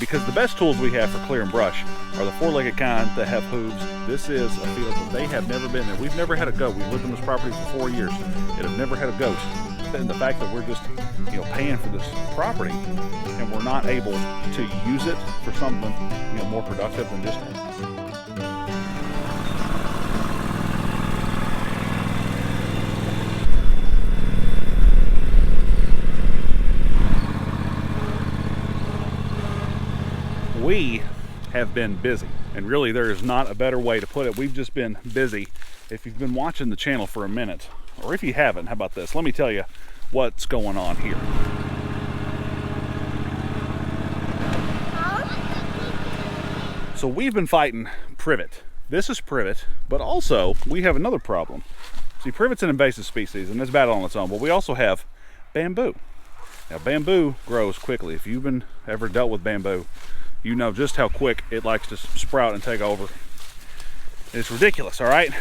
Because the best tools we have for clearing brush are the four-legged kind that have hooves. This is a field that they have never been in. We've never had a goat. We've lived on this property for 4 years and have never had a goat. And the fact that we're just, paying for this property and we're not able to use it for something, more productive than just. We have been busy, and really there is not a better way to put it. We've just been busy. If you've been watching the channel for a minute, or if you haven't, how about this? Let me tell you what's going on here. So we've been fighting privet. This is privet, but also we have another problem. See, privet's an invasive species, and it's bad on its own, but we also have bamboo. Now, bamboo grows quickly. If you've ever dealt with bamboo, you know just how quick it likes to sprout and take over. It's ridiculous, all right?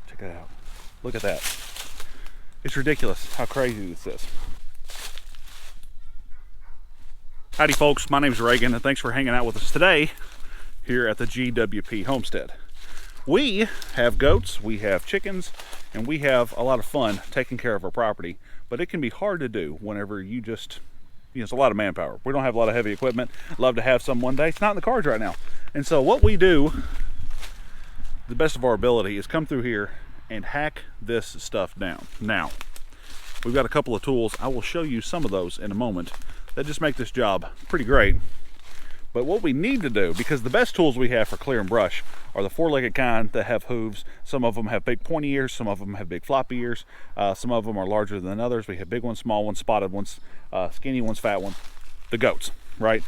Check it out. Look at that. It's ridiculous how crazy this is. Howdy, folks. My name's Reagan, and thanks for hanging out with us today here at the GWP Homestead. We have goats, we have chickens, and we have a lot of fun taking care of our property, but it can be hard to do whenever you just it's a lot of manpower. We don't have a lot of heavy equipment. Love to have some one day. It's not in the cards right now. And so what we do, the best of our ability, is come through here and hack this stuff down. Now, we've got a couple of tools. I will show you some of those in a moment that just make this job pretty great. But what we need to do, because the best tools we have for clearing brush are the four-legged kind that have hooves. Some of them have big pointy ears, some of them have big floppy ears, some of them are larger than others. We have big ones, small ones, spotted ones, skinny ones, fat ones. The goats, right?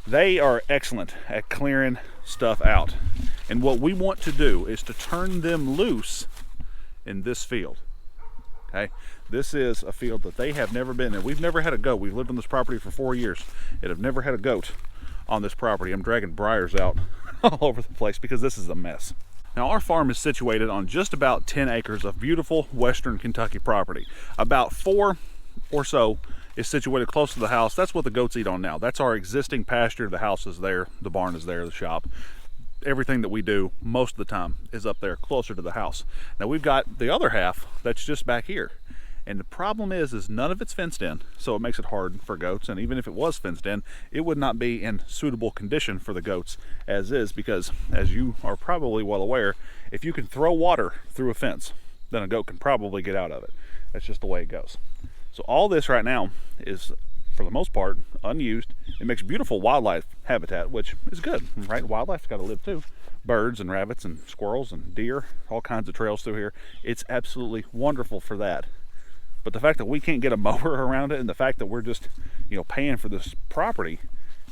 They are excellent at clearing stuff out. And what we want to do is to turn them loose in this field. Okay, this is a field that they have never been in. We've never had a goat. We've lived on this property for 4 years and have never had a goat on this property. I'm dragging briars out all over the place because this is a mess. Now, our farm is situated on just about 10 acres of beautiful western Kentucky property. About 4 or so is situated close to the house. That's what the goats eat on now. That's our existing pasture. The house is there, the barn is there, the shop. Everything that we do most of the time is up there closer to the house. Now, we've got the other half that's just back here. And the problem is none of it's fenced in, so it makes it hard for goats. And even if it was fenced in, it would not be in suitable condition for the goats as is, because as you are probably well aware, if you can throw water through a fence, then a goat can probably get out of it. That's just the way it goes. So all this right now is, for the most part, unused. It makes beautiful wildlife habitat, which is good, right? Wildlife's got to live too. Birds and rabbits and squirrels and deer, all kinds of trails through here. It's absolutely wonderful for that. But the fact that we can't get a mower around it, and the fact that we're just, paying for this property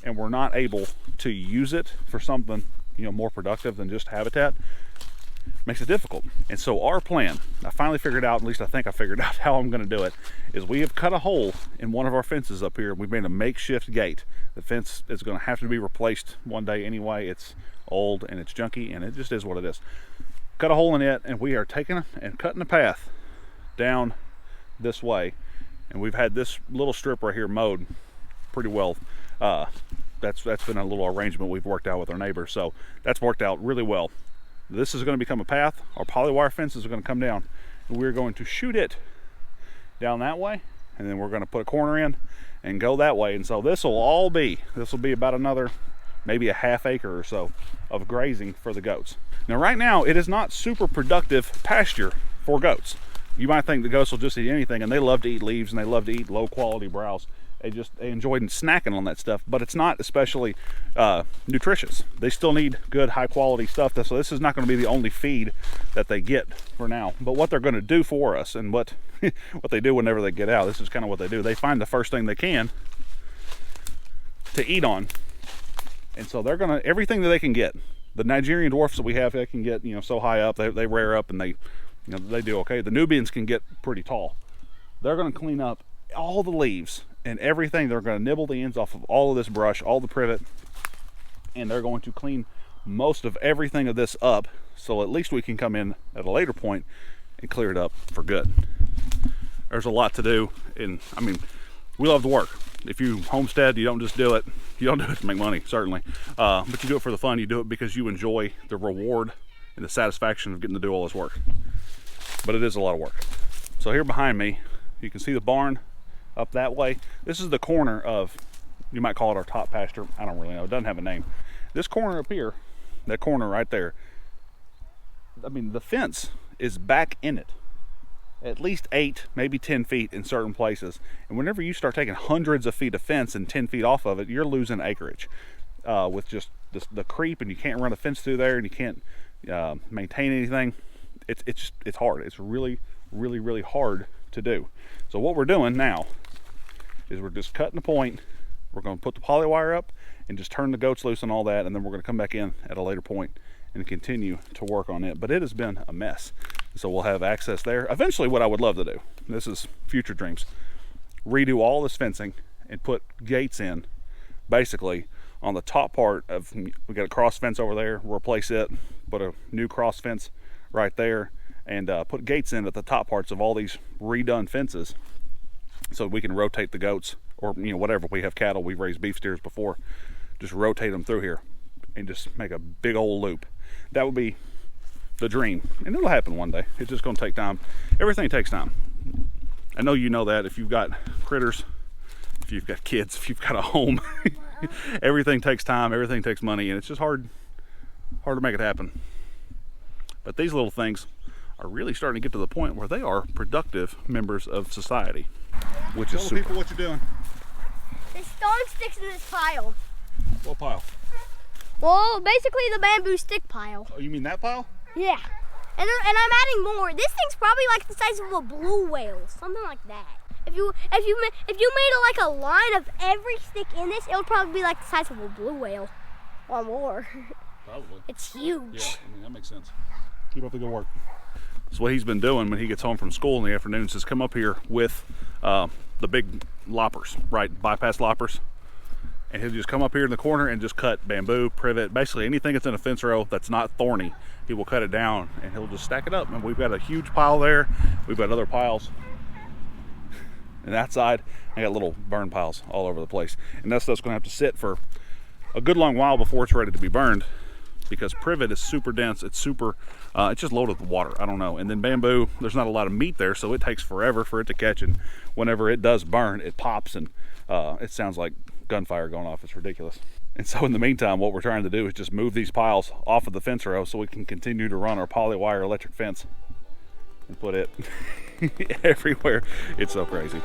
and we're not able to use it for something, more productive than just habitat, makes it difficult. And so our plan, I finally figured out, at least I think I figured out how I'm going to do it, is we have cut a hole in one of our fences up here. We've made a makeshift gate. The fence is going to have to be replaced one day anyway. It's old and it's junky, and it just is what it is. Cut a hole in it, and we are taking and cutting a path down this way, and we've had this little strip right here mowed pretty well. That's been a little arrangement we've worked out with our neighbors, so that's worked out really well. This is going to become a path. Our polywire fences are going to come down, and we're going to shoot it down that way, and then we're going to put a corner in and go that way. And so this will be about another maybe a half acre or so of grazing for the goats. Now, right now it is not super productive pasture for goats. You might think the goats will just eat anything, and they love to eat leaves and they love to eat low quality browse. They enjoy snacking on that stuff, but it's not especially nutritious. They still need good high quality stuff. So this is not going to be the only feed that they get for now. But what they're going to do for us, and what they do whenever they get out, this is kind of what they do. They find the first thing they can to eat on, and so they're going to, everything that they can get. The Nigerian dwarfs that we have, they can get so high up, they rear up, and they do okay. The Nubians can get pretty tall. They're going to clean up all the leaves and everything. They're going to nibble the ends off of all of this brush, all the privet, and they're going to clean most of everything of this up, so at least we can come in at a later point and clear it up for good. There's a lot to do, and I mean, we love to work. if you homestead, you don't just do it. You don't do it to make money, certainly, but you do it for the fun. You do it because you enjoy the reward and the satisfaction of getting to do all this work. But it is a lot of work. So here behind me, you can see the barn up that way. This is the corner of, you might call it our top pasture. I don't really know. It doesn't have a name. This corner up here, that corner right there, I mean, the fence is back in it. At least 8, maybe 10 feet in certain places. And whenever you start taking hundreds of feet of fence and 10 feet off of it, you're losing acreage with just the creep, and you can't run a fence through there, and you can't maintain anything. It's hard. It's really, really, really hard to do. So what we're doing now is we're just cutting the point. We're going to put the poly wire up and just turn the goats loose and all that, and then we're going to come back in at a later point and continue to work on it. But it has been a mess. So we'll have access there. Eventually, what I would love to do, this is future dreams, redo all this fencing and put gates in, basically on the top part of, we got a cross fence over there, replace it, put a new cross fence right there, and put gates in at the top parts of all these redone fences, so we can rotate the goats, or whatever. We have cattle, we've raised beef steers before, just rotate them through here and just make a big old loop. That would be the dream, and it'll happen one day. It's just going to take time. Everything takes time. I know you know that. If you've got critters, if you've got kids, if you've got a home, everything takes time, everything takes money, and it's just hard to make it happen. But these little things are really starting to get to the point where they are productive members of society, which is super. Tell people what you're doing. There's stone sticks in this pile. What pile? Well, basically the bamboo stick pile. Oh, you mean that pile? Yeah. And I'm adding more. This thing's probably like the size of a blue whale, something like that. If you made like a line of every stick in this, it would probably be like the size of a blue whale or more. Probably. It's huge. Yeah, I mean, that makes sense. Keep up the good work. So what he's been doing when he gets home from school in the afternoons is come up here with the big loppers, right? Bypass loppers. And he'll just come up here in the corner and just cut bamboo, privet, basically anything that's in a fence row that's not thorny. He will cut it down and he'll just stack it up. And we've got a huge pile there. We've got other piles. And that side, I got little burn piles all over the place. And that stuff's gonna have to sit for a good long while before it's ready to be burned, because privet is super dense. It's super, it's just loaded with water. I don't know. And then bamboo, there's not a lot of meat there, so it takes forever for it to catch. And whenever it does burn, it pops and it sounds like gunfire going off. It's ridiculous. And so in the meantime, what we're trying to do is just move these piles off of the fence row so we can continue to run our poly wire electric fence and put it everywhere. It's so crazy.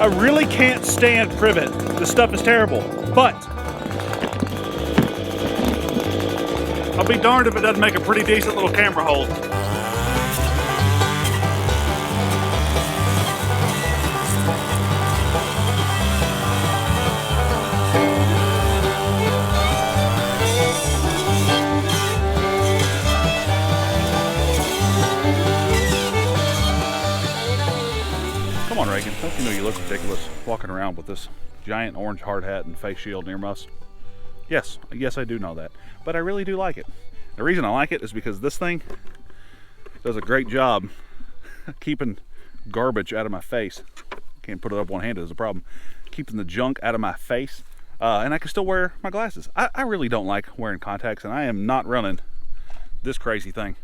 I really can't stand privet. This stuff is terrible, but I'll be darned if it doesn't make a pretty decent little camera hold. Come on, Reagan, don't you know you look ridiculous walking around with this giant orange hard hat and face shield near us? Yes, I do know that, but I really do like it. The reason I like it is because this thing does a great job keeping garbage out of my face. Can't put it up one-handed is a problem. Keeping the junk out of my face, and I can still wear my glasses. I really don't like wearing contacts, and I am not running this crazy thing.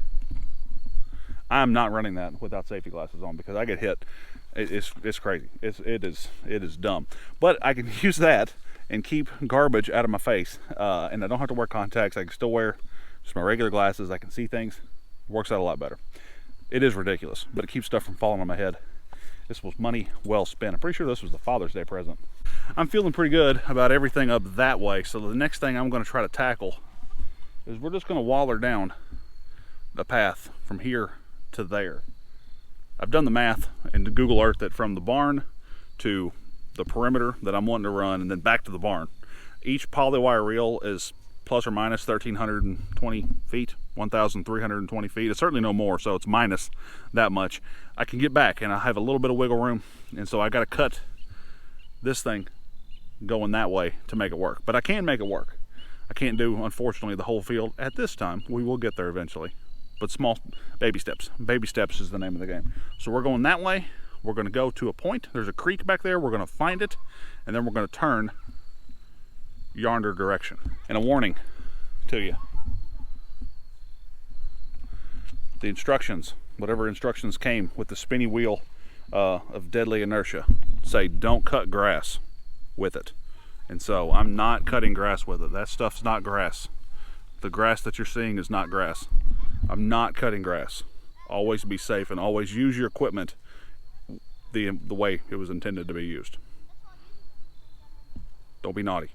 I'm not running that without safety glasses on because I get hit. It's crazy. It is dumb. But I can use that and keep garbage out of my face, and I don't have to wear contacts. I can still wear just my regular glasses. I can see things. It works out a lot better. It is ridiculous, but it keeps stuff from falling on my head. This was money well spent. I'm pretty sure this was the Father's Day present. I'm feeling pretty good about everything up that way. So the next thing I'm going to try to tackle is we're just going to waller down the path from here to there. I've done the math in Google Earth that from the barn to the perimeter that I'm wanting to run and then back to the barn, each polywire reel is plus or minus 1,320 feet, 1,320 feet. It's certainly no more, so it's minus that much. I can get back and I have a little bit of wiggle room, and so I got to cut this thing going that way to make it work. But I can make it work. I can't do, unfortunately, the whole field at this time. We will get there eventually, but small baby steps. Baby steps is the name of the game. So we're going that way. We're going to go to a point. There's a creek back there. We're going to find it, and then we're going to turn yonder direction. And a warning to you. The instructions, whatever instructions came with the spinny wheel of deadly inertia, say don't cut grass with it. And so I'm not cutting grass with it. That stuff's not grass. The grass that you're seeing is not grass. I'm not cutting grass. Always be safe and always use your equipment the way it was intended to be used. Don't be naughty.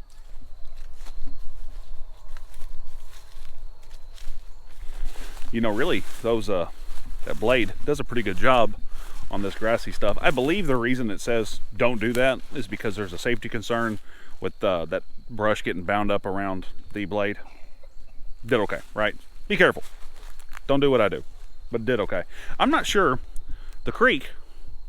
You know, really, those that blade does a pretty good job on this grassy stuff. I believe the reason it says don't do that is because there's a safety concern with that brush getting bound up around the blade. Did okay, right? Be careful. Don't do what I do, but did okay. I'm not sure the creek,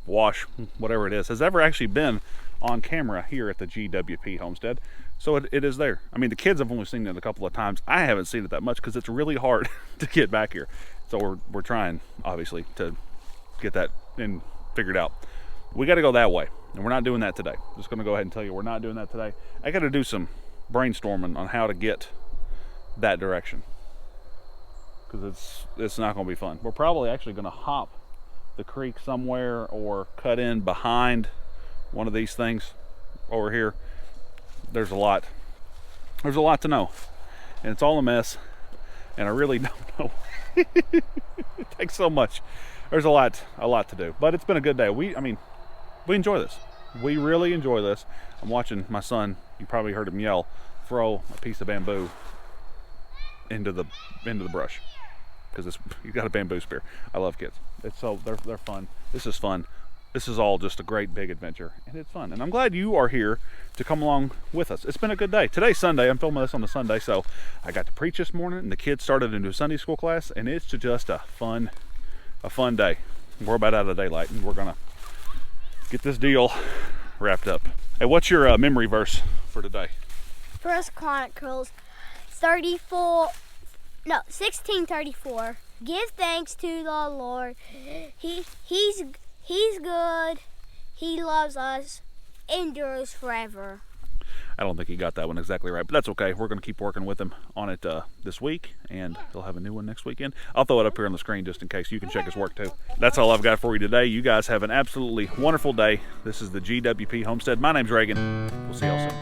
wash, whatever it is, has ever actually been on camera here at the GWP Homestead. So it is there. I mean, the kids have only seen it a couple of times. I haven't seen it that much because it's really hard to get back here. So we're trying, obviously, to get that figured out. We got to go that way, and we're not doing that today. Just going to go ahead and tell you we're not doing that today. I got to do some brainstorming on how to get that direction because it's not going to be fun. We're probably actually going to hop the creek somewhere or cut in behind one of these things over here. There's a lot to know, and it's all a mess, and I really don't know. It takes so much. There's a lot to do, but it's been a good day. We enjoy this. We really enjoy this. I'm watching my son, you probably heard him yell, throw a piece of bamboo into the brush because you got a bamboo spear. I love kids. They're fun. This is fun. This is all just a great big adventure, and it's fun. And I'm glad you are here to come along with us. It's been a good day. Today's Sunday. I'm filming this on the Sunday, so I got to preach this morning, and the kids started into a Sunday school class, and it's just a fun day. We're about out of daylight, and we're gonna get this deal wrapped up. Hey, what's your memory verse for today? 1 Chronicles 16:34. Give thanks to the Lord. He's good. He loves us. Endures forever. I don't think he got that one exactly right, but that's okay. We're going to keep working with him on it this week, and he'll have a new one next weekend. I'll throw it up here on the screen just in case you can check his work too. That's all I've got for you today. You guys have an absolutely wonderful day. This is the GWP Homestead. My name's Reagan. We'll see y'all soon.